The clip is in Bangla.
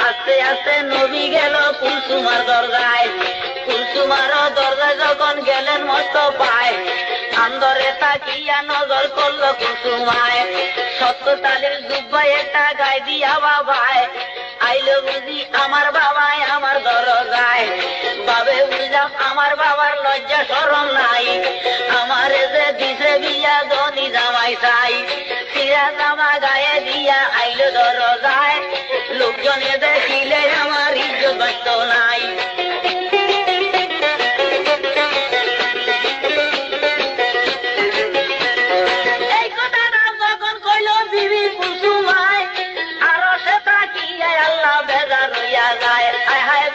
আস্তে আস্তে নবী গেল কুলসুমার দরজায়। কুলসুমার দরজায় যখন গেলেন মস্ত পায়, আন্দরে তাকিয়া নজর করলো কুলসুমায়। সত্য তালের জুব্বায় একটা গায়ে দিয়া বাবায়, আইলো বুঝি আমার বাবাই আমার দরজায়। বাবে বুঝলাম আমার বাবার লজ্জা শরম নাই, আমারে যে দিছে বিয়া ধনী জামাই চাই। সিরা জামা গায়ে দিয়া আইলো দরজায়, লোকজনে দেখিলে আমার ইজ্জত বাঁচত নাই। এই কথাটা যখন কইল বিবি কুলসুমায়, আরো সে তাকিয়া আল্লাহ বেজার হইয়া যায়। হায় হায়